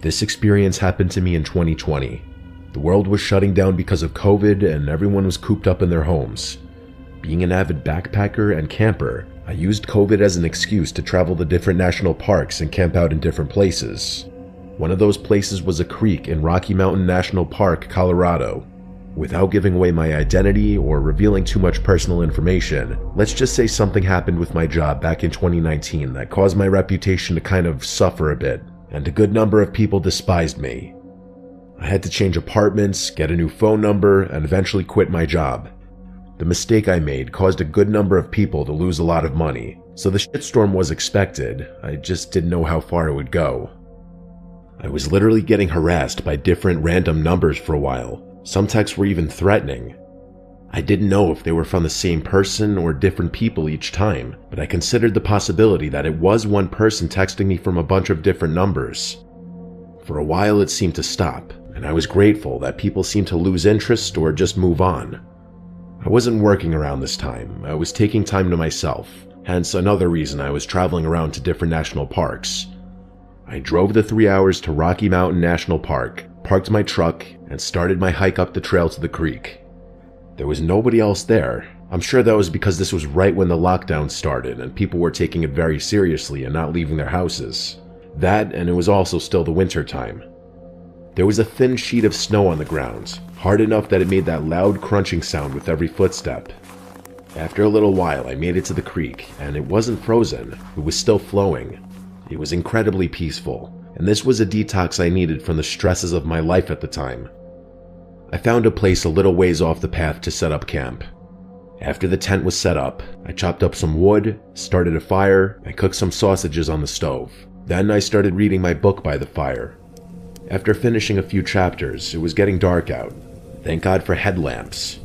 This experience happened to me in 2020. The world was shutting down because of COVID and everyone was cooped up in their homes. Being an avid backpacker and camper, I used COVID as an excuse to travel to different national parks and camp out in different places. One of those places was a creek in Rocky Mountain National Park, Colorado. Without giving away my identity or revealing too much personal information, let's just say something happened with my job back in 2019 that caused my reputation to kind of suffer a bit, and a good number of people despised me. I had to change apartments, get a new phone number, and eventually quit my job. The mistake I made caused a good number of people to lose a lot of money, so the shitstorm was expected. I just didn't know how far it would go. I was literally getting harassed by different random numbers for a while. Some texts were even threatening. I didn't know if they were from the same person or different people each time, but I considered the possibility that it was one person texting me from a bunch of different numbers. For a while it seemed to stop, and I was grateful that people seemed to lose interest or just move on. I wasn't working around this time. I was taking time to myself, hence another reason I was traveling around to different national parks. I drove the 3 hours to Rocky Mountain National Park, parked my truck, and started my hike up the trail to the creek. There was nobody else there. I'm sure that was because this was right when the lockdown started and people were taking it very seriously and not leaving their houses. That, and it was also still the winter time. There was a thin sheet of snow on the ground, hard enough that it made that loud crunching sound with every footstep. After a little while, I made it to the creek, and it wasn't frozen. It was still flowing. It was incredibly peaceful, and this was a detox I needed from the stresses of my life at the time. I found a place a little ways off the path to set up camp. After the tent was set up, I chopped up some wood, started a fire, and cooked some sausages on the stove. Then I started reading my book by the fire. After finishing a few chapters, it was getting dark out. Thank God for headlamps.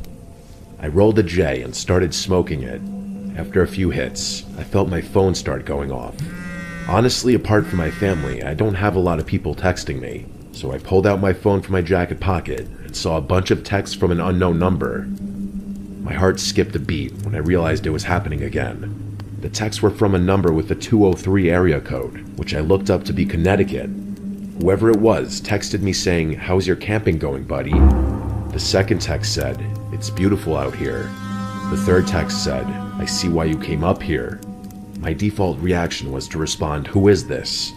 I rolled a J and started smoking it. After a few hits, I felt my phone start going off. Honestly, apart from my family, I don't have a lot of people texting me, so I pulled out my phone from my jacket pocket and saw a bunch of texts from an unknown number. My heart skipped a beat when I realized it was happening again. The texts were from a number with a 203 area code, which I looked up to be Connecticut. Whoever it was texted me saying, "How's your camping going, buddy?" The second text said, "It's beautiful out here." The third text said, "I see why you came up here." My default reaction was to respond, "Who is this?"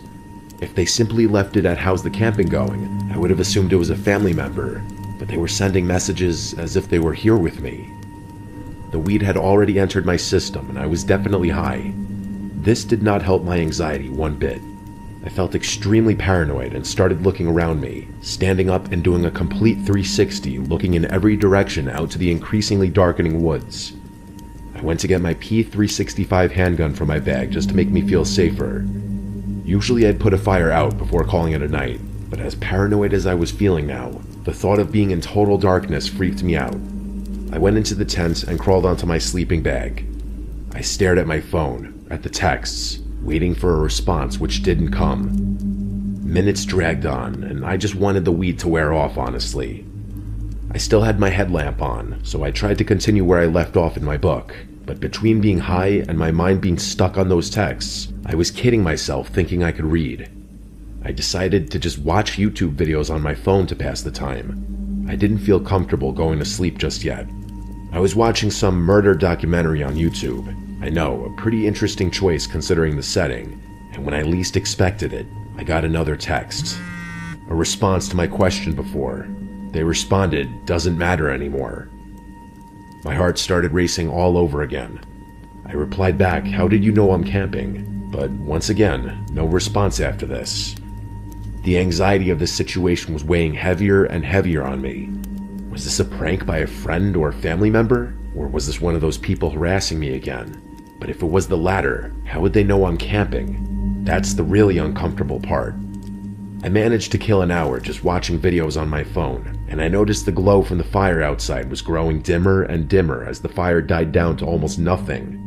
If they simply left it at "How's the camping going?" I would have assumed it was a family member, but they were sending messages as if they were here with me. The weed had already entered my system and I was definitely high. This did not help my anxiety one bit. I felt extremely paranoid and started looking around me, standing up and doing a complete 360, looking in every direction out to the increasingly darkening woods. I went to get my P365 handgun from my bag just to make me feel safer. Usually I'd put a fire out before calling it a night, but as paranoid as I was feeling now, the thought of being in total darkness freaked me out. I went into the tent and crawled onto my sleeping bag. I stared at my phone, at the texts, waiting for a response which didn't come. Minutes dragged on, and I just wanted the weed to wear off, honestly. I still had my headlamp on, so I tried to continue where I left off in my book, but between being high and my mind being stuck on those texts, I was kidding myself thinking I could read. I decided to just watch YouTube videos on my phone to pass the time. I didn't feel comfortable going to sleep just yet. I was watching some murder documentary on YouTube. I know, a pretty interesting choice considering the setting, and when I least expected it, I got another text. A response to my question before. They responded, "Doesn't matter anymore." My heart started racing all over again. I replied back, "How did you know I'm camping?" But once again, no response after this. The anxiety of this situation was weighing heavier and heavier on me. Was this a prank by a friend or family member? Or was this one of those people harassing me again? But if it was the latter, how would they know I'm camping? That's the really uncomfortable part. I managed to kill an hour just watching videos on my phone, and I noticed the glow from the fire outside was growing dimmer and dimmer as the fire died down to almost nothing.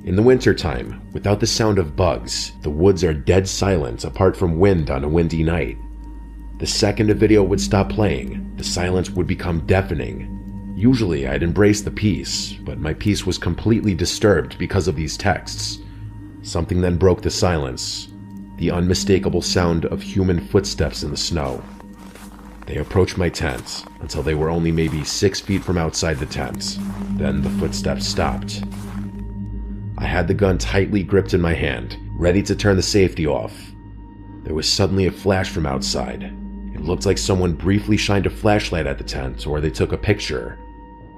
In the wintertime, without the sound of bugs, the woods are dead silent apart from wind on a windy night. The second a video would stop playing, the silence would become deafening. Usually I'd embrace the peace, but my peace was completely disturbed because of these texts. Something then broke the silence. the unmistakable sound of human footsteps in the snow. They approached my tent until they were only maybe 6 feet from outside the tent. Then the footsteps stopped. I had the gun tightly gripped in my hand, ready to turn the safety off. There was suddenly a flash from outside. It looked like someone briefly shined a flashlight at the tent, or they took a picture.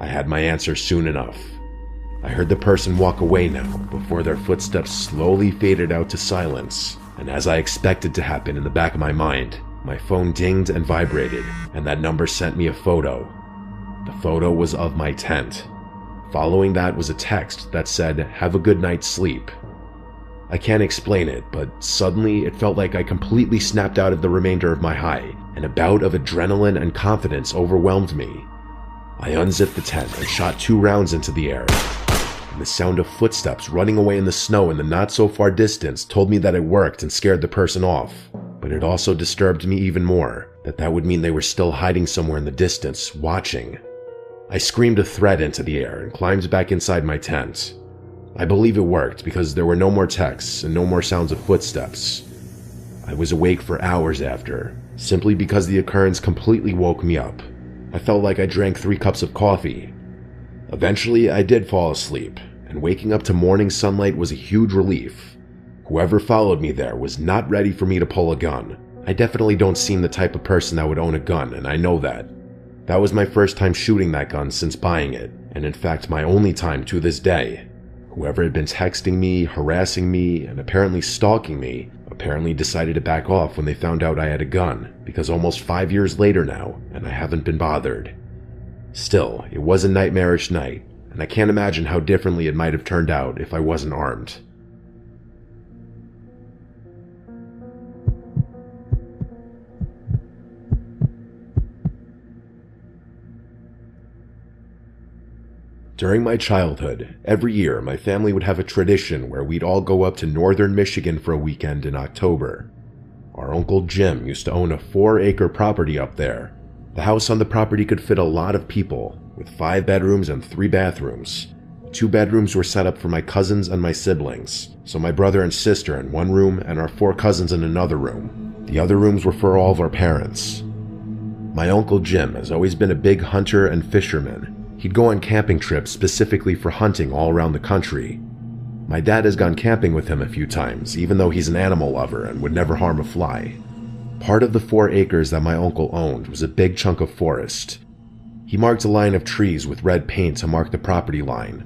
I had my answer soon enough. I heard the person walk away now, before their footsteps slowly faded out to silence, and as I expected to happen in the back of my mind, my phone dinged and vibrated, and that number sent me a photo. The photo was of my tent. Following that was a text that said, "Have a good night's sleep." I can't explain it, but suddenly it felt like I completely snapped out of the remainder of my high, and a bout of adrenaline and confidence overwhelmed me. I unzipped the tent and shot 2 rounds into the air, and the sound of footsteps running away in the snow in the not-so-far distance told me that it worked and scared the person off. But it also disturbed me even more, that would mean they were still hiding somewhere in the distance, watching. I screamed a threat into the air and climbed back inside my tent. I believe it worked because there were no more texts and no more sounds of footsteps. I was awake for hours after, simply because the occurrence completely woke me up. I felt like I drank 3 cups of coffee. Eventually, I did fall asleep, and waking up to morning sunlight was a huge relief. Whoever followed me there was not ready for me to pull a gun. I definitely don't seem the type of person that would own a gun, and I know that. That was my first time shooting that gun since buying it, and in fact my only time to this day. Whoever had been texting me, harassing me, and apparently stalking me, apparently decided to back off when they found out I had a gun, because almost 5 years later now, and I haven't been bothered. Still, it was a nightmarish night, and I can't imagine how differently it might have turned out if I wasn't armed. During my childhood, every year my family would have a tradition where we'd all go up to northern Michigan for a weekend in October. Our Uncle Jim used to own a 4-acre property up there. The house on the property could fit a lot of people, with 5 bedrooms and 3 bathrooms. 2 bedrooms were set up for my cousins and my siblings, so my brother and sister in one room and our 4 cousins in another room. The other rooms were for all of our parents. My Uncle Jim has always been a big hunter and fisherman. He'd go on camping trips specifically for hunting all around the country. My dad has gone camping with him a few times, even though he's an animal lover and would never harm a fly. Part of the 4 acres that my uncle owned was a big chunk of forest. He marked a line of trees with red paint to mark the property line.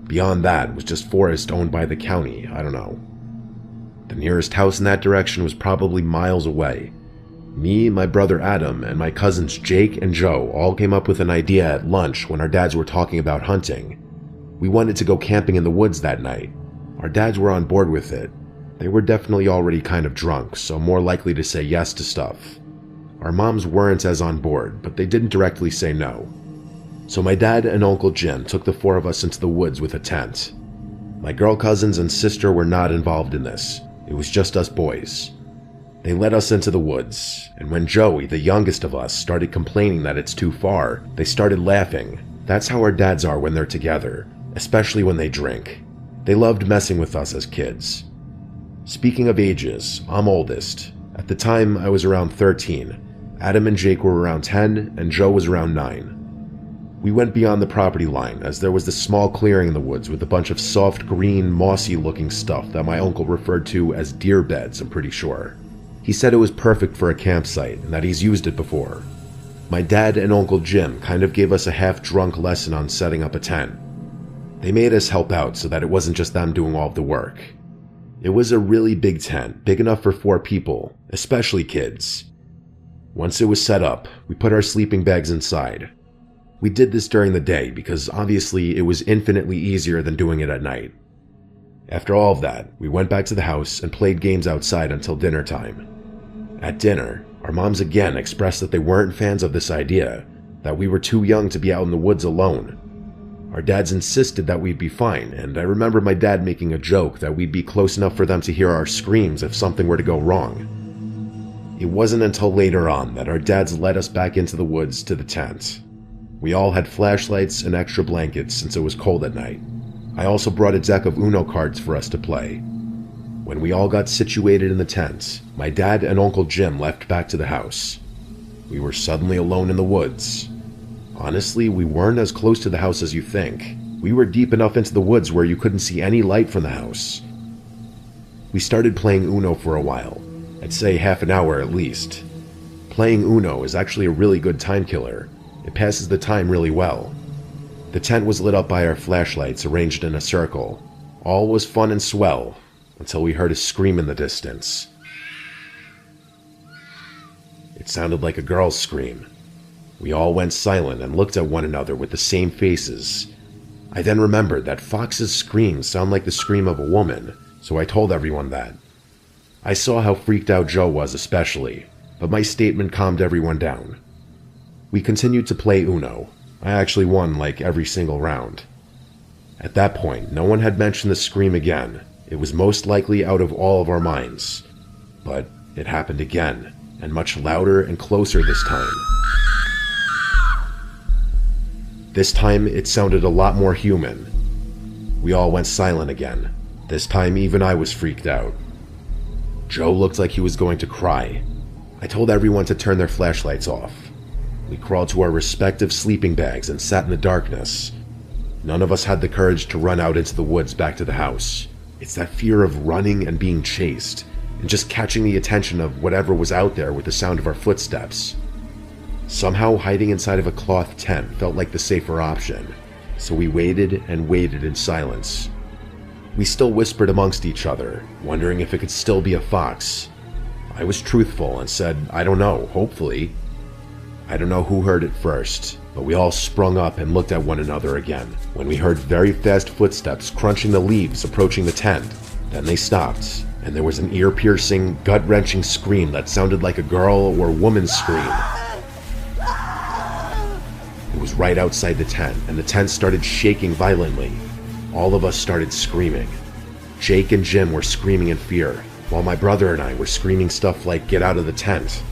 Beyond that was just forest owned by the county, I don't know. The nearest house in that direction was probably miles away. Me, my brother Adam, and my cousins Jake and Joe all came up with an idea at lunch when our dads were talking about hunting. We wanted to go camping in the woods that night. Our dads were on board with it. They were definitely already kind of drunk, so more likely to say yes to stuff. Our moms weren't as on board, but they didn't directly say no. So my dad and Uncle Jim took the 4 of us into the woods with a tent. My girl cousins and sister were not involved in this. It was just us boys. They led us into the woods, and when Joey, the youngest of us, started complaining that it's too far, they started laughing. That's how our dads are when they're together, especially when they drink. They loved messing with us as kids. Speaking of ages, I'm oldest. At the time, I was around 13. Adam and Jake were around 10, and Joe was around 9. We went beyond the property line, as there was this small clearing in the woods with a bunch of soft green, mossy-looking stuff that my uncle referred to as deer beds, I'm pretty sure. He said it was perfect for a campsite, and that he's used it before. My dad and Uncle Jim kind of gave us a half-drunk lesson on setting up a tent. They made us help out so that it wasn't just them doing all of the work. It was a really big tent, big enough for 4 people, especially kids. Once it was set up, we put our sleeping bags inside. We did this during the day because obviously it was infinitely easier than doing it at night. After all of that, we went back to the house and played games outside until dinner time. At dinner, our moms again expressed that they weren't fans of this idea, that we were too young to be out in the woods alone. Our dads insisted that we'd be fine, and I remember my dad making a joke that we'd be close enough for them to hear our screams if something were to go wrong. It wasn't until later on that our dads led us back into the woods to the tent. We all had flashlights and extra blankets since it was cold at night. I also brought a deck of Uno cards for us to play. When we all got situated in the tent, my dad and Uncle Jim left back to the house. We were suddenly alone in the woods. Honestly, we weren't as close to the house as you think. We were deep enough into the woods where you couldn't see any light from the house. We started playing Uno for a while. I'd say half an hour at least. Playing Uno is actually a really good time killer. It passes the time really well. The tent was lit up by our flashlights arranged in a circle. All was fun and swell, until we heard a scream in the distance. It sounded like a girl's scream. We all went silent and looked at one another with the same faces. I then remembered that Fox's screams sound like the scream of a woman, so I told everyone that. I saw how freaked out Joe was especially, but my statement calmed everyone down. We continued to play Uno. I actually won like every single round. At that point, no one had mentioned the scream again. It was most likely out of all of our minds. But it happened again, and much louder and closer this time. This time, it sounded a lot more human. We all went silent again. This time, even I was freaked out. Joe looked like he was going to cry. I told everyone to turn their flashlights off. We crawled to our respective sleeping bags and sat in the darkness. None of us had the courage to run out into the woods back to the house. It's that fear of running and being chased, and just catching the attention of whatever was out there with the sound of our footsteps. Somehow hiding inside of a cloth tent felt like the safer option, so we waited and waited in silence. We still whispered amongst each other, wondering if it could still be a fox. I was truthful and said, I don't know, hopefully. I don't know who heard it first, but we all sprung up and looked at one another again when we heard very fast footsteps crunching the leaves approaching the tent. Then they stopped, and there was an ear-piercing, gut-wrenching scream that sounded like a girl or woman's scream. It was right outside the tent, and the tent started shaking violently. All of us started screaming. Jake and Jim were screaming in fear, while my brother and I were screaming stuff like, "Get out of the tent."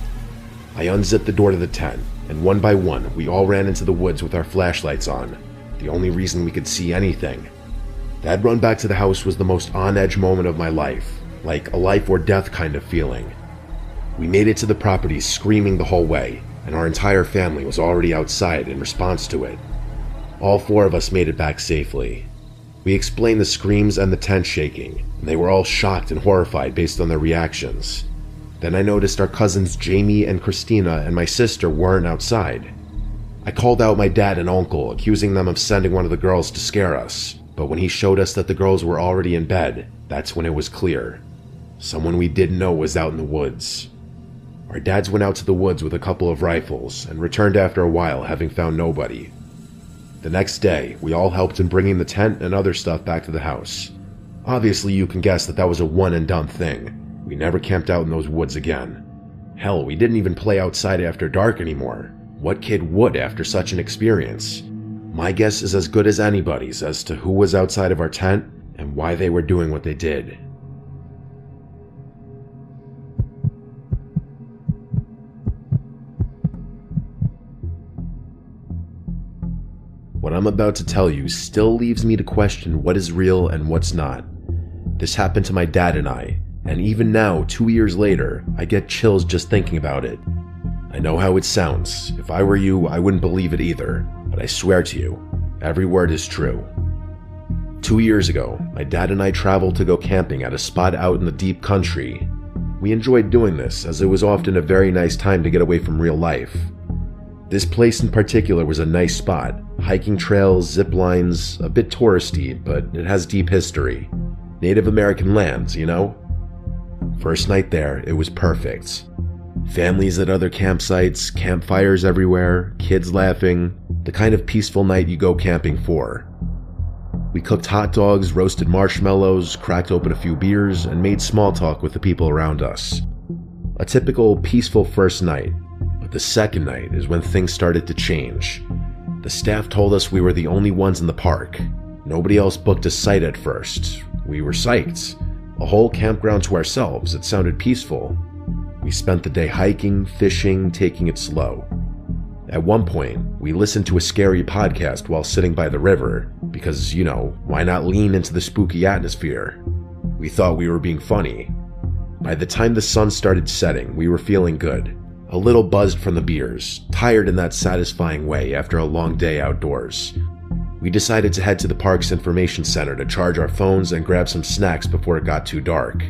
I unzipped the door to the tent, and one by one, we all ran into the woods with our flashlights on, the only reason we could see anything. That run back to the house was the most on-edge moment of my life, like a life or death kind of feeling. We made it to the property screaming the whole way, and our entire family was already outside in response to it. All four of us made it back safely. We explained the screams and the tent shaking, and they were all shocked and horrified based on their reactions. Then I noticed our cousins Jamie and Christina and my sister weren't outside. I called out my dad and uncle, accusing them of sending one of the girls to scare us, but when he showed us that the girls were already in bed, that's when it was clear. Someone we didn't know was out in the woods. Our dads went out to the woods with a couple of rifles and returned after a while, having found nobody. The next day, we all helped in bringing the tent and other stuff back to the house. Obviously, you can guess that was a one-and-done thing. We never camped out in those woods again. Hell, we didn't even play outside after dark anymore. What kid would after such an experience? My guess is as good as anybody's as to who was outside of our tent and why they were doing what they did. What I'm about to tell you still leaves me to question what is real and what's not. This happened to my dad and I, and even now, 2 years later, I get chills just thinking about it. I know how it sounds. If I were you, I wouldn't believe it either, but I swear to you, every word is true. 2 years ago, my dad and I traveled to go camping at a spot out in the deep country. We enjoyed doing this, as it was often a very nice time to get away from real life. This place in particular was a nice spot. Hiking trails, zip lines, a bit touristy, but it has deep history. Native American lands, you know? First night there, it was perfect. Families at other campsites, campfires everywhere, kids laughing, the kind of peaceful night you go camping for. We cooked hot dogs, roasted marshmallows, cracked open a few beers, and made small talk with the people around us. A typical peaceful first night, but the second night is when things started to change. The staff told us we were the only ones in the park. Nobody else booked a site at first. We were psyched. A whole campground to ourselves, it sounded peaceful. We spent the day hiking, fishing, taking it slow. At one point, we listened to a scary podcast while sitting by the river, because, why not lean into the spooky atmosphere? We We thought we were being funny. By the time the sun started setting, we were feeling good. A little buzzed from the beers, tired in that satisfying way after a long day outdoors. We decided to head to the park's information center to charge our phones and grab some snacks before it got too dark.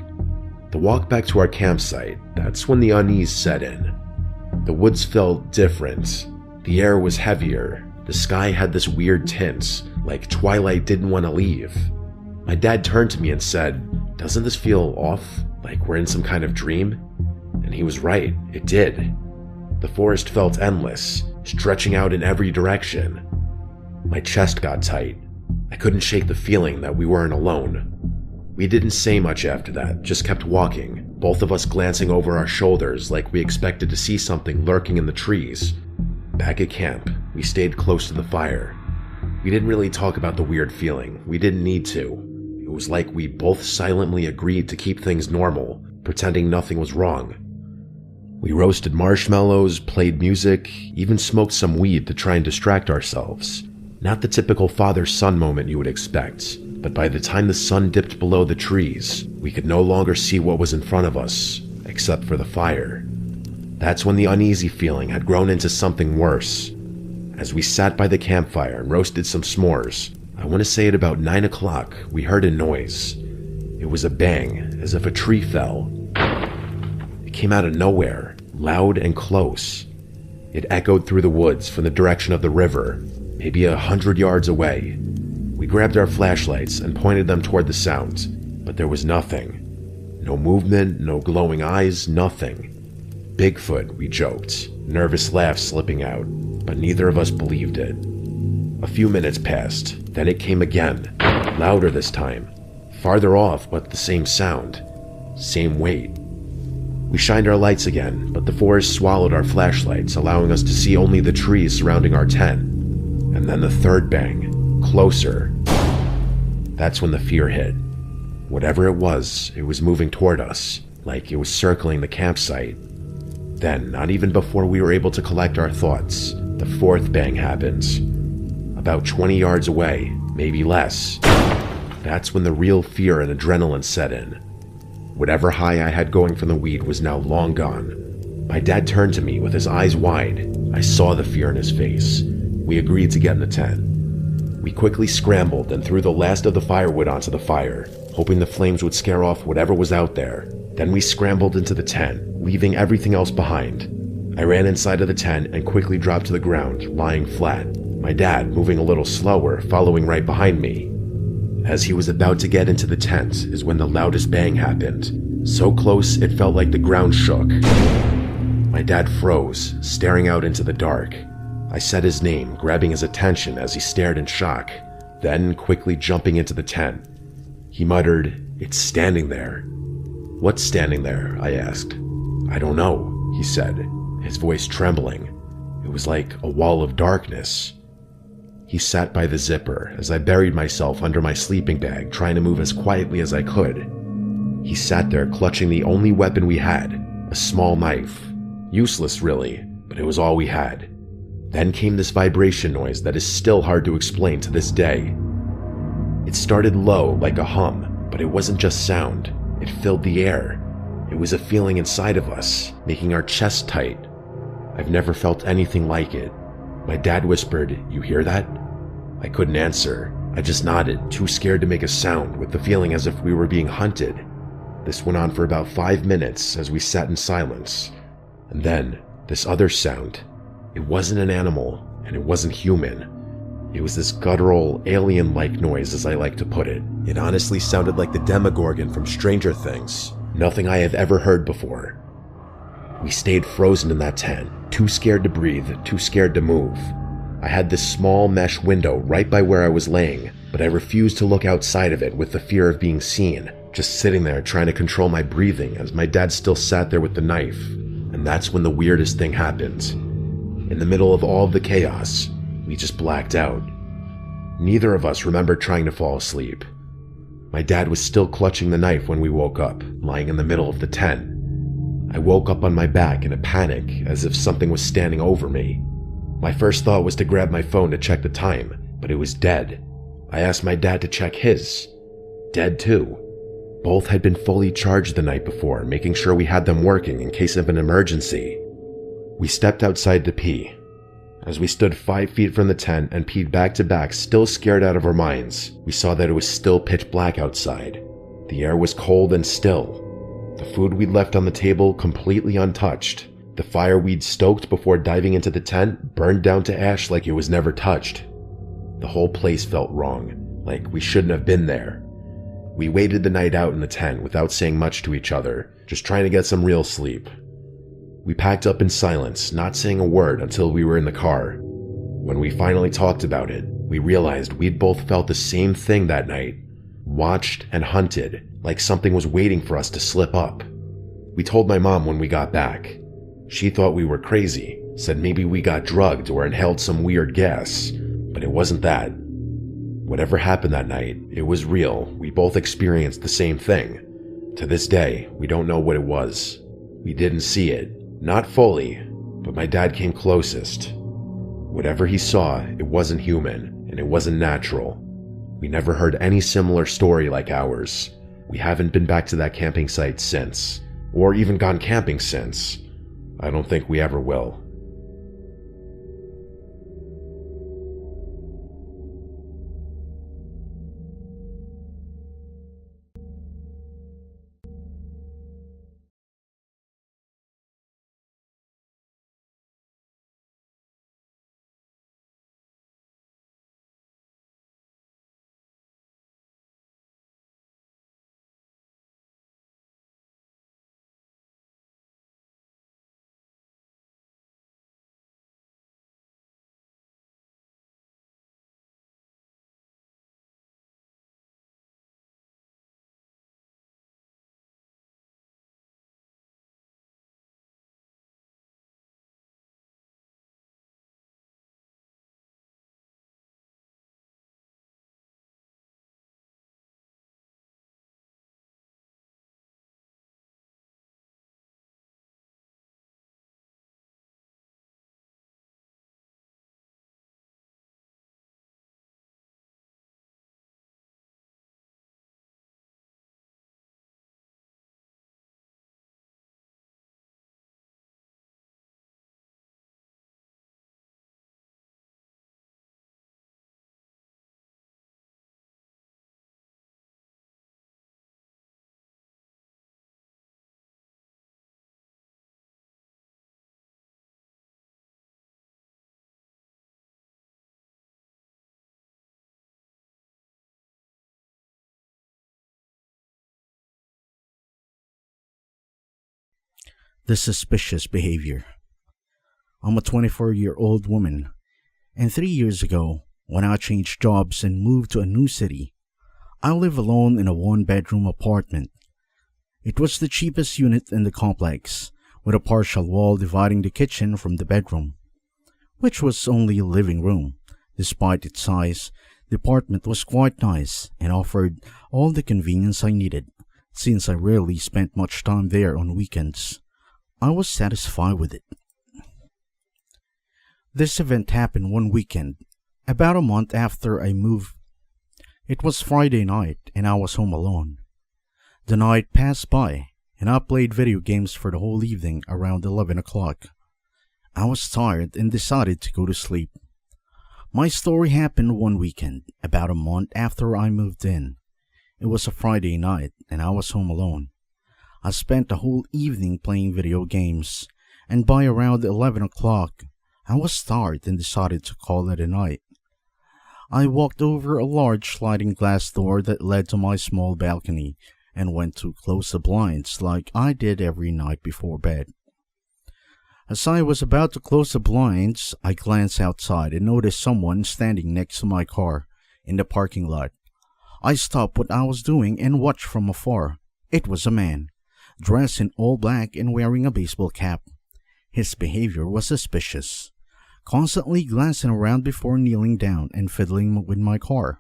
The walk back to our campsite, that's when the unease set in. The woods felt different. The air was heavier. The sky had this weird tint, like twilight didn't want to leave. My dad turned to me and said, "Doesn't this feel off, like we're in some kind of dream?" And he was right, it did. The forest felt endless, stretching out in every direction. My chest got tight. I couldn't shake the feeling that we weren't alone. We didn't say much after that, just kept walking, both of us glancing over our shoulders like we expected to see something lurking in the trees. Back at camp, we stayed close to the fire. We didn't really talk about the weird feeling. We didn't need to. It was like we both silently agreed to keep things normal, pretending nothing was wrong. We roasted marshmallows, played music, even smoked some weed to try and distract ourselves. Not the typical father-son moment you would expect, but by the time the sun dipped below the trees, we could no longer see what was in front of us, except for the fire. That's when the uneasy feeling had grown into something worse. As we sat by the campfire and roasted some s'mores, I want to say at about 9 o'clock, we heard a noise. It was a bang, as if a tree fell. It came out of nowhere, loud and close. It echoed through the woods from the direction of the river, maybe 100 yards away. We grabbed our flashlights and pointed them toward the sound, but there was nothing. No movement, no glowing eyes, nothing. Bigfoot, we joked, nervous laughs slipping out, but neither of us believed it. A few minutes passed, then it came again, louder this time, farther off but the same sound, same weight. We shined our lights again, but the forest swallowed our flashlights, allowing us to see only the trees surrounding our tent. And then the third bang, closer. That's when the fear hit. Whatever it was moving toward us, like it was circling the campsite. Then, not even before we were able to collect our thoughts, the fourth bang happened. About 20 yards away, maybe less. That's when the real fear and adrenaline set in. Whatever high I had going from the weed was now long gone. My dad turned to me with his eyes wide. I saw the fear in his face. We agreed to get in the tent. We quickly scrambled and threw the last of the firewood onto the fire, hoping the flames would scare off whatever was out there. Then we scrambled into the tent, leaving everything else behind. I ran inside of the tent and quickly dropped to the ground, lying flat. My dad, moving a little slower, following right behind me. As he was about to get into the tent is when the loudest bang happened. So close it felt like the ground shook. My dad froze, staring out into the dark. I said his name, grabbing his attention as he stared in shock, then quickly jumping into the tent. He muttered, "It's standing there." "What's standing there?" I asked. "I don't know," he said, his voice trembling. It was like a wall of darkness. He sat by the zipper as I buried myself under my sleeping bag, trying to move as quietly as I could. He sat there clutching the only weapon we had, a small knife. Useless really, but it was all we had. Then came this vibration noise that is still hard to explain to this day. It started low, like a hum, but it wasn't just sound. It filled the air. It was a feeling inside of us, making our chests tight. I've never felt anything like it. My dad whispered, "You hear that?" I couldn't answer. I just nodded, too scared to make a sound, with the feeling as if we were being hunted. This went on for about 5 minutes as we sat in silence. And then, this other sound. It wasn't an animal, and it wasn't human. It was this guttural, alien-like noise, as I like to put it. It honestly sounded like the Demogorgon from Stranger Things. Nothing I have ever heard before. We stayed frozen in that tent, too scared to breathe, too scared to move. I had this small mesh window right by where I was laying, but I refused to look outside of it with the fear of being seen, just sitting there trying to control my breathing as my dad still sat there with the knife. And that's when the weirdest thing happened. In the middle of all of the chaos, we just blacked out. Neither of us remembered trying to fall asleep. My dad was still clutching the knife when we woke up, lying in the middle of the tent. I woke up on my back in a panic, as if something was standing over me. My first thought was to grab my phone to check the time, but it was dead. I asked my dad to check his. Dead too. Both had been fully charged the night before, making sure we had them working in case of an emergency. We stepped outside to pee. As we stood 5 feet from the tent and peed back to back, still scared out of our minds, we saw that it was still pitch black outside. The air was cold and still. The food we'd left on the table completely untouched. The fire we'd stoked before diving into the tent burned down to ash like it was never touched. The whole place felt wrong, like we shouldn't have been there. We waited the night out in the tent without saying much to each other, just trying to get some real sleep. We packed up in silence, not saying a word until we were in the car. When we finally talked about it, we realized we'd both felt the same thing that night. Watched and hunted, like something was waiting for us to slip up. We told my mom when we got back. She thought we were crazy, said maybe we got drugged or inhaled some weird gas, but it wasn't that. Whatever happened that night, it was real. We both experienced the same thing. To this day, we don't know what it was. We didn't see it, not fully, but my dad came closest. Whatever he saw, it wasn't human, and it wasn't natural. We never heard any similar story like ours. We haven't been back to that camping site since, or even gone camping since. I don't think we ever will. The suspicious behavior. I'm a 24-year-old woman, and 3 years ago, when I changed jobs and moved to a new city, I live alone in a one-bedroom apartment. It was the cheapest unit in the complex, with a partial wall dividing the kitchen from the bedroom, which was only a living room. Despite its size, the apartment was quite nice and offered all the convenience I needed. Since I rarely spent much time there on weekends, I was satisfied with it. This event happened one weekend, about a month after I moved. It was Friday night and I was home alone. The night passed by and I played video games for the whole evening around 11 o'clock. I was tired and decided to go to sleep. My story happened one weekend, about a month after I moved in. It was a Friday night and I was home alone. I spent the whole evening playing video games, and by around 11 o'clock, I was tired and decided to call it a night. I walked over a large sliding glass door that led to my small balcony and went to close the blinds like I did every night before bed. As I was about to close the blinds, I glanced outside and noticed someone standing next to my car in the parking lot. I stopped what I was doing and watched from afar. It was a man, dressed in all black and wearing a baseball cap. His behavior was suspicious, constantly glancing around before kneeling down and fiddling with my car.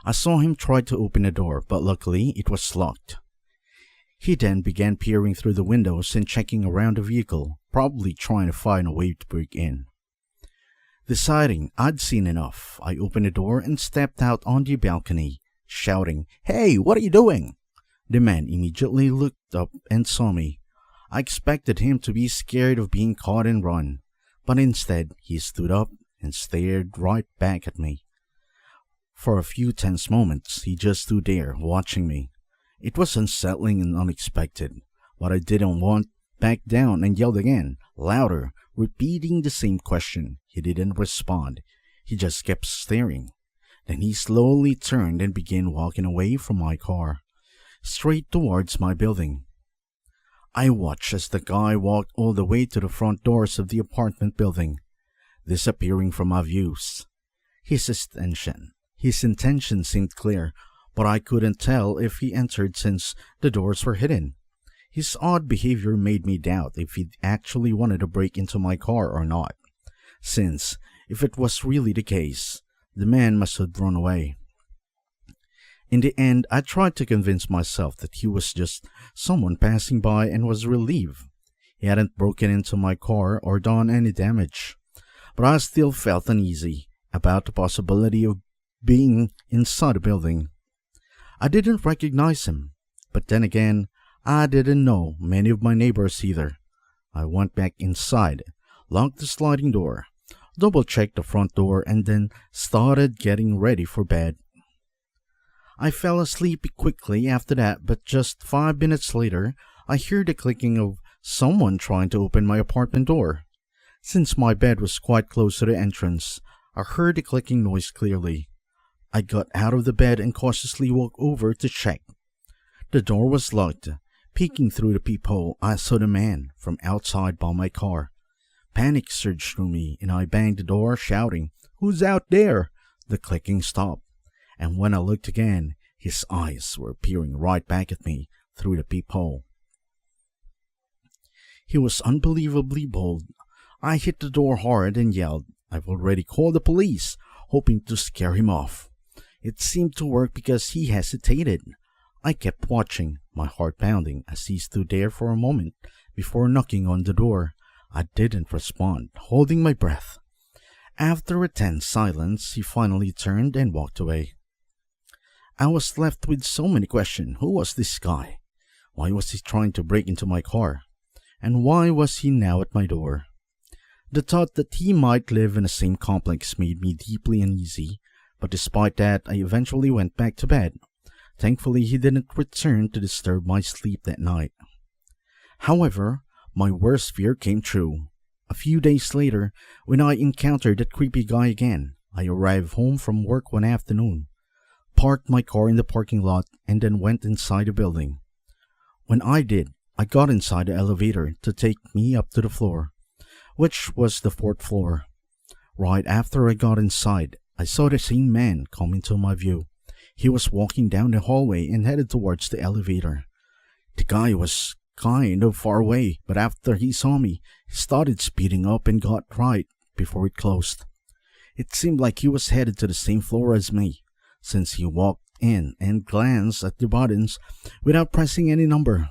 I saw him try to open the door, but luckily it was locked. He then began peering through the windows and checking around the vehicle, probably trying to find a way to break in. Deciding I'd seen enough, I opened the door and stepped out on the balcony, shouting, "Hey, what are you doing?" The man immediately looked up and saw me. I expected him to be scared of being caught and run, but instead he stood up and stared right back at me. For a few tense moments, he just stood there watching me. It was unsettling and unexpected, but I didn't want back down and yelled again, louder, repeating the same question. He didn't respond. He just kept staring. Then he slowly turned and began walking away from my car, straight towards my building. I watched as the guy walked all the way to the front doors of the apartment building, disappearing from my views. His intention seemed clear, but I couldn't tell if he entered since the doors were hidden. His odd behavior made me doubt if he actually wanted to break into my car or not, since, if it was really the case, the man must have run away. In the end, I tried to convince myself that he was just someone passing by and was relieved he hadn't broken into my car or done any damage. But I still felt uneasy about the possibility of being inside the building. I didn't recognize him, but then again, I didn't know many of my neighbors either. I went back inside, locked the sliding door, double-checked the front door, and then started getting ready for bed. I fell asleep quickly after that, but just 5 minutes later, I heard the clicking of someone trying to open my apartment door. Since my bed was quite close to the entrance, I heard the clicking noise clearly. I got out of the bed and cautiously walked over to check. The door was locked. Peeking through the peephole, I saw the man from outside by my car. Panic surged through me, and I banged the door, shouting, "Who's out there?" The clicking stopped, and when I looked again, his eyes were peering right back at me through the peephole. He was unbelievably bold. I hit the door hard and yelled, "I've already called the police," hoping to scare him off. It seemed to work because he hesitated. I kept watching, my heart pounding, as he stood there for a moment before knocking on the door. I didn't respond, holding my breath. After a tense silence, he finally turned and walked away. I was left with so many questions. Who was this guy? Why was he trying to break into my car? And why was he now at my door? The thought that he might live in the same complex made me deeply uneasy, but despite that, I eventually went back to bed. Thankfully, he didn't return to disturb my sleep that night. However, my worst fear came true. A few days later, when I encountered that creepy guy again, I arrived home from work one afternoon, parked my car in the parking lot, and then went inside the building. When I did, I got inside the elevator to take me up to the floor, which was the 4th floor. Right after I got inside, I saw the same man come into my view. He was walking down the hallway and headed towards the elevator. The guy was kind of far away, but after he saw me, he started speeding up and got right before it closed. It seemed like he was headed to the same floor as me, since he walked in and glanced at the buttons without pressing any number.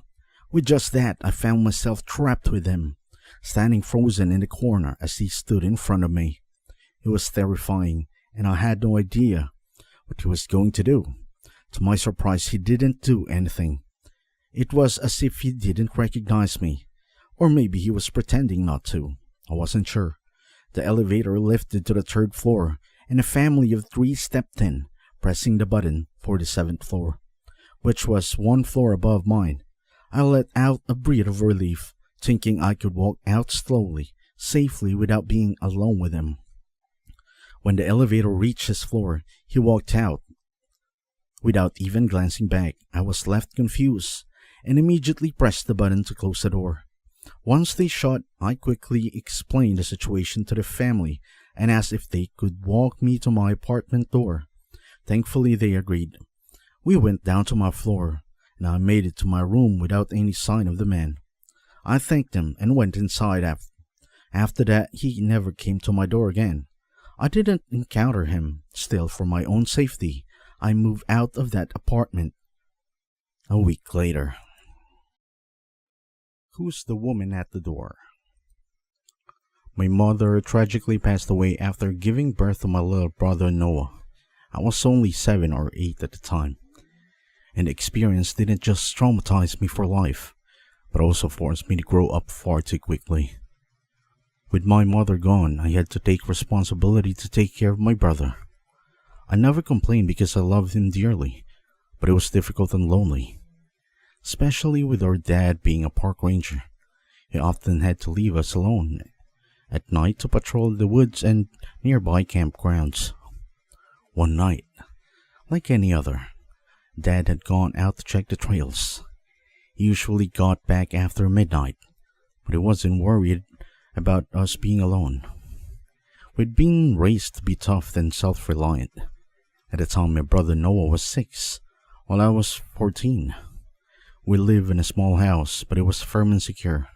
With just that, I found myself trapped with him, standing frozen in the corner as he stood in front of me. It was terrifying, and I had no idea what he was going to do. To my surprise, he didn't do anything. It was as if he didn't recognize me, or maybe he was pretending not to. I wasn't sure. The elevator lifted to the 3rd floor, and a family of 3 stepped in, pressing the button for the 7th floor, which was 1 floor above mine. I let out a breath of relief, thinking I could walk out slowly, safely without being alone with him. When the elevator reached his floor, he walked out. Without even glancing back, I was left confused and immediately pressed the button to close the door. Once they shut, I quickly explained the situation to the family and asked if they could walk me to my apartment door. Thankfully, they agreed. We went down to my floor, and I made it to my room without any sign of the man. I thanked him and went inside. After that, he never came to my door again. I didn't encounter him. Still, for my own safety, I moved out of that apartment. A week later. Who's the woman at the door? My mother tragically passed away after giving birth to my little brother Noah. I was only 7 or 8 at the time. and the experience didn't just traumatize me for life, but also forced me to grow up far too quickly. With my mother gone, I had to take responsibility to take care of my brother. I never complained because I loved him dearly, but it was difficult and lonely, especially with our dad being a park ranger. He often had to leave us alone at night to patrol the woods and nearby campgrounds. One night, like any other, Dad had gone out to check the trails. He usually got back after midnight, but he wasn't worried about us being alone. We'd been raised to be tough and self-reliant. At the time, my brother Noah was 6, while I was 14. We lived in a small house, but it was firm and secure,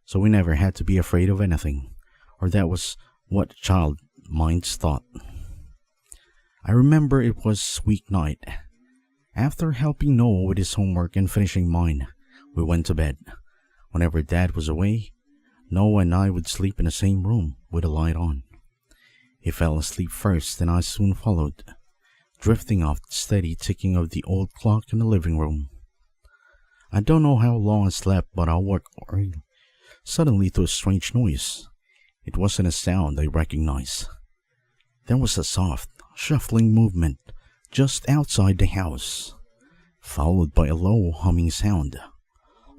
so we never had to be afraid of anything, or that was what child minds thought. I remember it was weeknight. After helping Noah with his homework and finishing mine, we went to bed. Whenever Dad was away, Noah and I would sleep in the same room with a light on. He fell asleep first and I soon followed, drifting off the steady ticking of the old clock in the living room. I don't know how long I slept, but I woke suddenly to a strange noise. It wasn't a sound I recognized. There was a soft, shuffling movement just outside the house, followed by a low humming sound.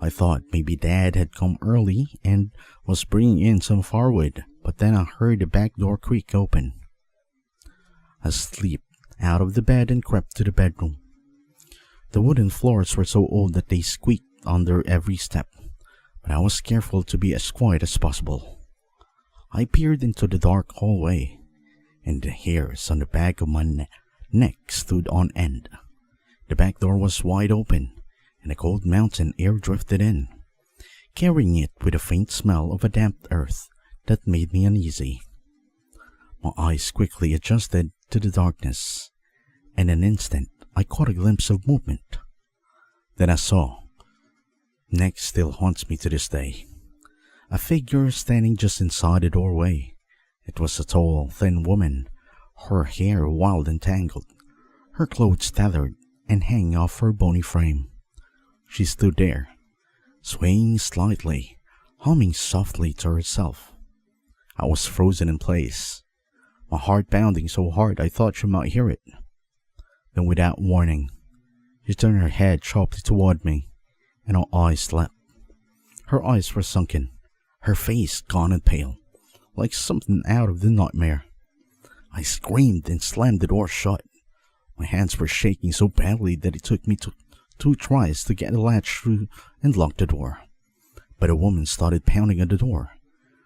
I thought maybe Dad had come early and was bringing in some firewood, but then I heard the back door creak open. I slipped out of the bed and crept to the bedroom. The wooden floors were so old that they squeaked under every step, but I was careful to be as quiet as possible. I peered into the dark hallway, and the hairs on the back of my neck stood on end. The back door was wide open, and a cold mountain air drifted in, carrying it with a faint smell of a damp earth that made me uneasy. My eyes quickly adjusted to the darkness. In an instant, I caught a glimpse of movement. Then I saw, next still haunts me to this day, a figure standing just inside the doorway. It was a tall, thin woman, her hair wild and tangled, her clothes tattered and hanging off her bony frame. She stood there, swaying slightly, humming softly to herself. I was frozen in place, my heart pounding so hard I thought she might hear it. Then without warning, she turned her head sharply toward me, and her eyes leapt. Her eyes were sunken, her face gaunt and pale, like something out of the nightmare. I screamed and slammed the door shut. My hands were shaking so badly that it took me two tries to get the latch through and lock the door. But a woman started pounding on the door,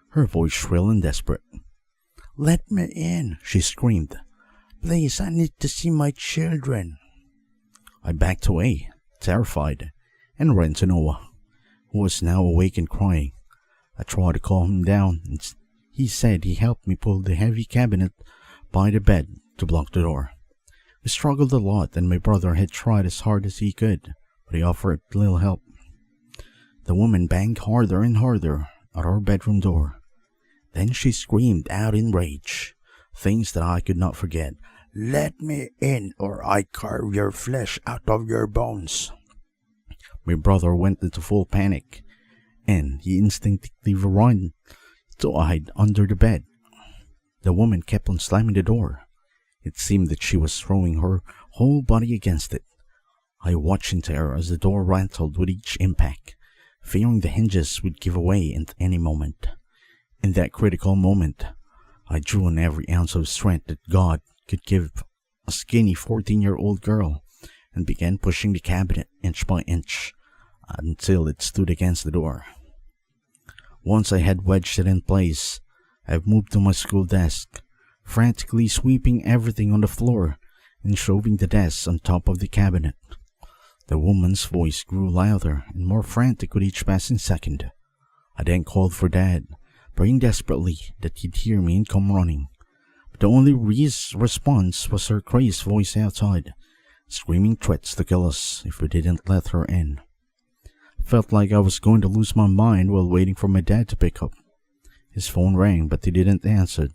her voice shrill and desperate. "Let me in," she screamed. "Please, I need to see my children." I backed away, terrified, and ran to Noah, who was now awake and crying. I tried to calm him down, and he said he helped me pull the heavy cabinet by the bed to block the door. We struggled a lot, and my brother had tried as hard as he could, but he offered little help. The woman banged harder and harder at our bedroom door. Then she screamed out in rage, things that I could not forget. "Let me in, or I carve your flesh out of your bones." My brother went into full panic, and he instinctively ran to hide under the bed. The woman kept on slamming the door. It seemed that she was throwing her whole body against it. I watched in terror as the door rattled with each impact, fearing the hinges would give away at any moment. In that critical moment, I drew on every ounce of strength that God could give a skinny 14-year-old girl and began pushing the cabinet inch by inch until it stood against the door. Once I had wedged it in place, I moved to my school desk, frantically sweeping everything on the floor and shoving the desk on top of the cabinet. The woman's voice grew louder and more frantic with each passing second. I then called for Dad, praying desperately that he'd hear me and come running. But the only response was her crazed voice outside, screaming threats to kill us if we didn't let her in. I felt like I was going to lose my mind while waiting for my dad to pick up. His phone rang, but he didn't answer.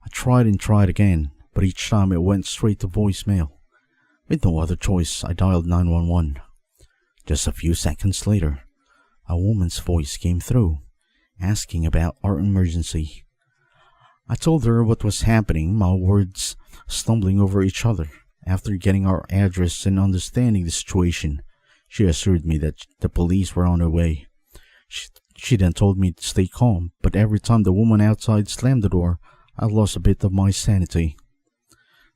I tried and tried again, but each time it went straight to voicemail. With no other choice, I dialed 911. Just a few seconds later, a woman's voice came through, asking about our emergency. I told her what was happening, my words stumbling over each other. After getting our address and understanding the situation, she assured me that the police were on their way. She then told me to stay calm, but every time the woman outside slammed the door, I lost a bit of my sanity.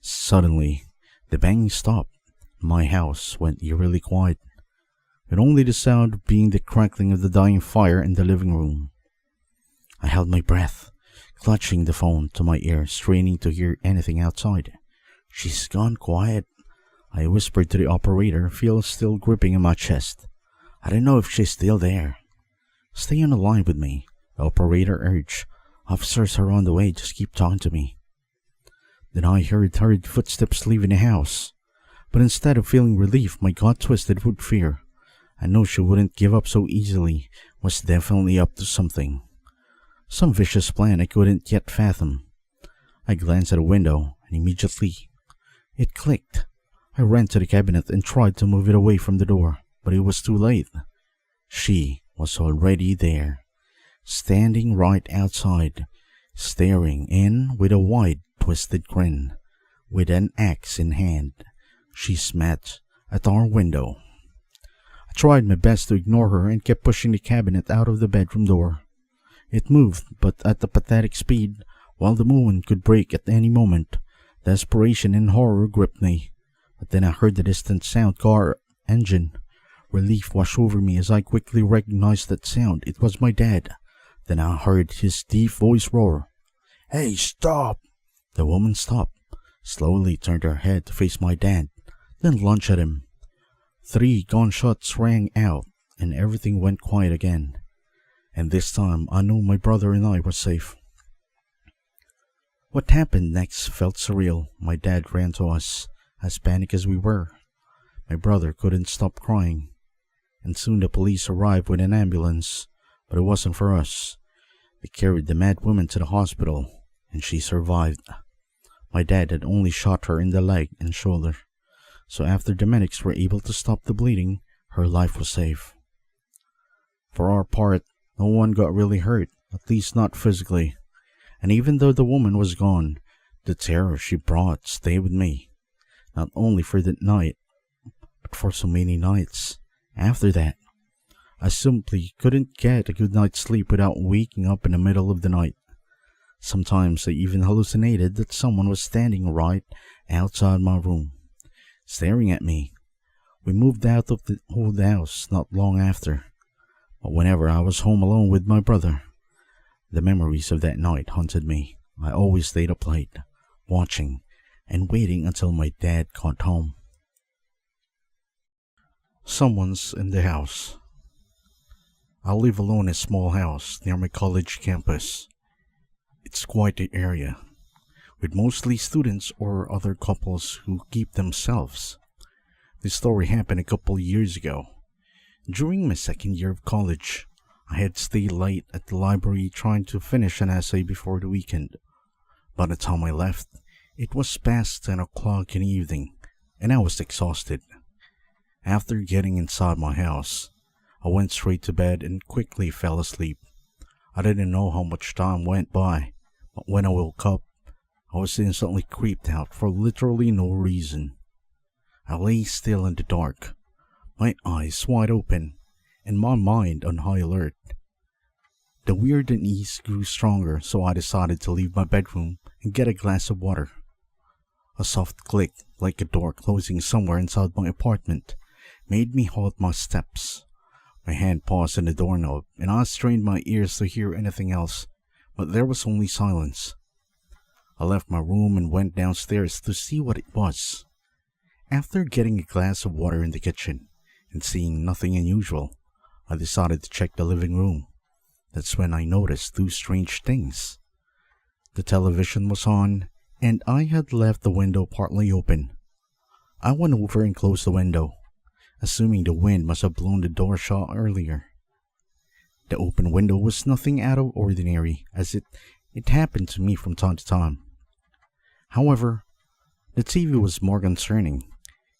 Suddenly, the banging stopped. My house went eerily quiet, with only the sound being the crackling of the dying fire in the living room. I held my breath, clutching the phone to my ear, straining to hear anything outside. "She's gone quiet," I whispered to the operator, feels still gripping in my chest. "I don't know if she's still there." "Stay on the line with me," the operator urged. "Officers are on the way, just keep talking to me." Then I heard hurried footsteps leaving the house. But instead of feeling relief, my gut twisted with fear. I knew she wouldn't give up so easily, was definitely up to something. Some vicious plan I couldn't yet fathom. I glanced at the window, and immediately it clicked. I ran to the cabinet and tried to move it away from the door, but it was too late. She was already there, standing right outside, staring in with a wide, twisted grin. With an axe in hand, she spat at our window. I tried my best to ignore her and kept pushing the cabinet out of the bedroom door. It moved, but at a pathetic speed, while the moon could break at any moment. Desperation and horror gripped me. But then I heard the distant sound car engine. Relief washed over me as I quickly recognized that sound. It was my dad. Then I heard his deep voice roar. "Hey, stop!" The woman stopped, slowly turned her head to face my dad, then lunged at him. 3 gunshots rang out, and everything went quiet again. And this time I knew my brother and I were safe. What happened next felt surreal. My dad ran to us, as panicked as we were. My brother couldn't stop crying. And soon the police arrived with an ambulance, but it wasn't for us. They carried the mad woman to the hospital, and she survived. My dad had only shot her in the leg and shoulder, so after the medics were able to stop the bleeding, her life was safe. For our part, no one got really hurt, at least not physically. And even though the woman was gone, the terror she brought stayed with me, not only for that night, but for so many nights after that. I simply couldn't get a good night's sleep without waking up in the middle of the night. Sometimes I even hallucinated that someone was standing right outside my room, staring at me. We moved out of the old house not long after, but whenever I was home alone with my brother, the memories of that night haunted me. I always stayed up late, watching and waiting until my dad got home. Someone's in the house. I live alone in a small house near my college campus. It's quite the area, with mostly students or other couples who keep themselves. This story happened a couple years ago. During my second year of college, I had stayed late at the library trying to finish an essay before the weekend. By the time I left, it was past 10 o'clock in the evening, and I was exhausted. After getting inside my house, I went straight to bed and quickly fell asleep. I didn't know how much time went by, but when I woke up, I was instantly creeped out for literally no reason. I lay still in the dark, my eyes wide open, and my mind on high alert. The weird unease grew stronger, so I decided to leave my bedroom and get a glass of water. A soft click, like a door closing somewhere inside my apartment, made me halt my steps. My hand paused on the doorknob, and I strained my ears to hear anything else, but there was only silence. I left my room and went downstairs to see what it was. After getting a glass of water in the kitchen and seeing nothing unusual, I decided to check the living room. That's when I noticed 2 strange things. The television was on, and I had left the window partly open. I went over and closed the window, assuming the wind must have blown the door shut earlier. The open window was nothing out of ordinary, as it happened to me from time to time. However, the TV was more concerning.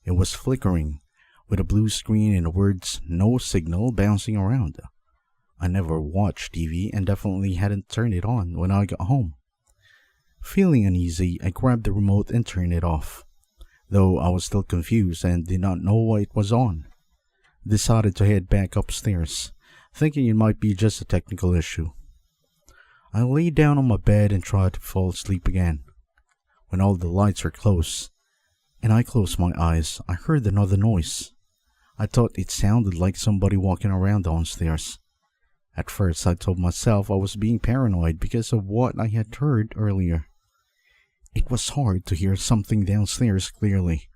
It It was flickering, with a blue screen and the words "no signal" bouncing around. I never watched TV and definitely hadn't turned it on when I got home. Feeling uneasy, I grabbed the remote and turned it off, though I was still confused and did not know why it was on. Decided to head back upstairs, thinking it might be just a technical issue. I lay down on my bed and tried to fall asleep again. When all the lights were closed, and I closed my eyes, I heard another noise. I thought it sounded like somebody walking around downstairs. At first, I told myself I was being paranoid because of what I had heard earlier. It was hard to hear something downstairs clearly.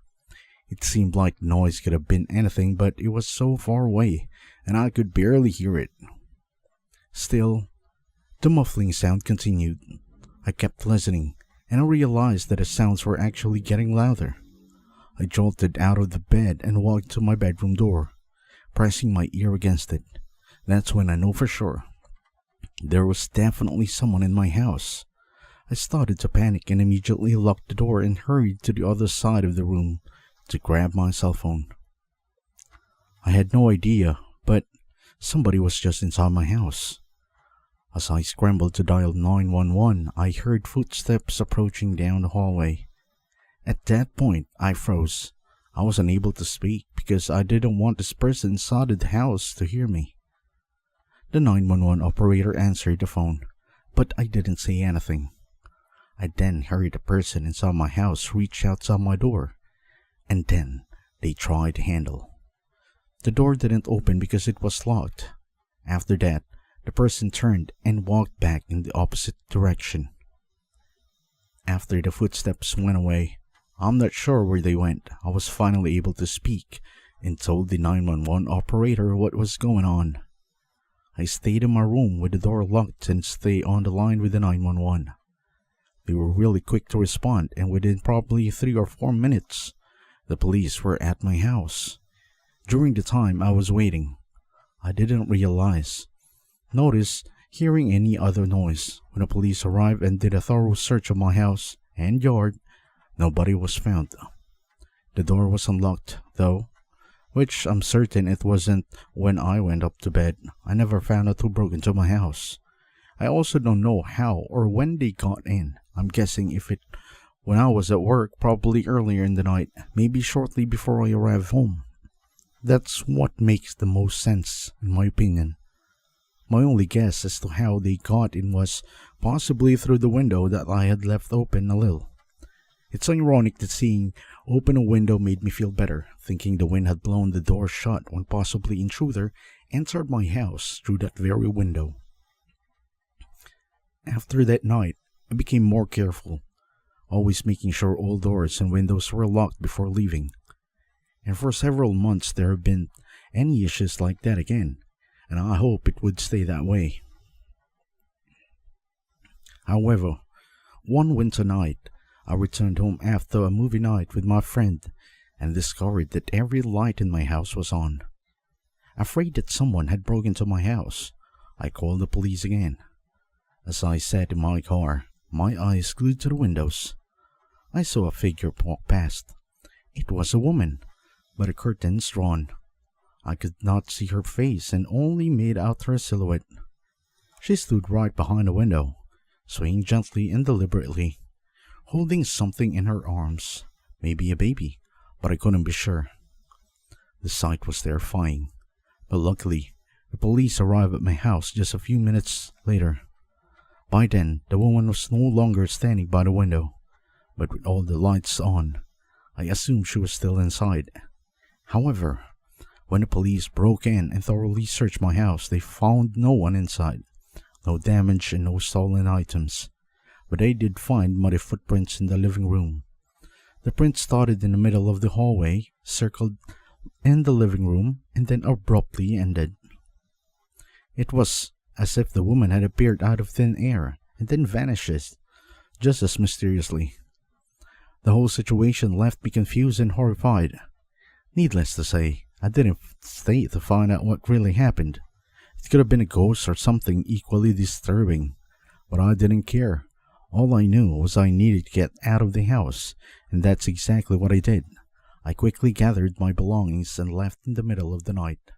It seemed like the noise could have been anything, but it was so far away, and I could barely hear it. Still, the muffling sound continued. I kept listening, and I realized that the sounds were actually getting louder. I jolted out of the bed and walked to my bedroom door, pressing my ear against it. That's when I know for sure. There was definitely someone in my house. I started to panic and immediately locked the door and hurried to the other side of the room to grab my cell phone. I had no idea, but somebody was just inside my house. As I scrambled to dial 911, I heard footsteps approaching down the hallway. At that point, I froze. I was unable to speak because I didn't want this person inside the house to hear me. The 911 operator answered the phone, but I didn't say anything. I then heard the person inside my house reach outside my door, and then they tried the handle. The door didn't open because it was locked. After that, the person turned and walked back in the opposite direction. After the footsteps went away, I'm not sure where they went. I was finally able to speak and told the 911 operator what was going on. I stayed in my room with the door locked and stayed on the line with the 911. They were really quick to respond, and within probably 3 or 4 minutes, the police were at my house. During the time I was waiting, I didn't notice hearing any other noise. When the police arrived and did a thorough search of my house and yard, nobody was found. The door was unlocked, though, which I'm certain it wasn't when I went up to bed. I never found out who broke into my house. I also don't know how or when they got in. I'm guessing when I was at work, probably earlier in the night, maybe shortly before I arrived home. That's what makes the most sense, in my opinion. My only guess as to how they got in was possibly through the window that I had left open a little. It's ironic that seeing open a window made me feel better, thinking the wind had blown the door shut when possibly intruder entered my house through that very window. After that night, I became more careful, always making sure all doors and windows were locked before leaving. And for several months there have been any issues like that again, and I hope it would stay that way. However, one winter night, I returned home after a movie night with my friend and discovered that every light in my house was on. Afraid that someone had broken into my house, I called the police again. As I sat in my car, my eyes glued to the windows, I saw a figure walk past. It was a woman, but the curtains drawn. I could not see her face and only made out her silhouette. She stood right behind the window, swaying gently and deliberately, holding something in her arms, maybe a baby, but I couldn't be sure. The sight was terrifying, but luckily, the police arrived at my house just a few minutes later. By then, the woman was no longer standing by the window, but with all the lights on, I assumed she was still inside. However, when the police broke in and thoroughly searched my house, they found no one inside, no damage and no stolen items, but they did find muddy footprints in the living room. The print started in the middle of the hallway, circled in the living room, and then abruptly ended. It was as if the woman had appeared out of thin air and then vanishes, just as mysteriously. The whole situation left me confused and horrified. Needless to say, I didn't stay to find out what really happened. It could have been a ghost or something equally disturbing, but I didn't care. All I knew was I needed to get out of the house, and that's exactly what I did. I quickly gathered my belongings and left in the middle of the night.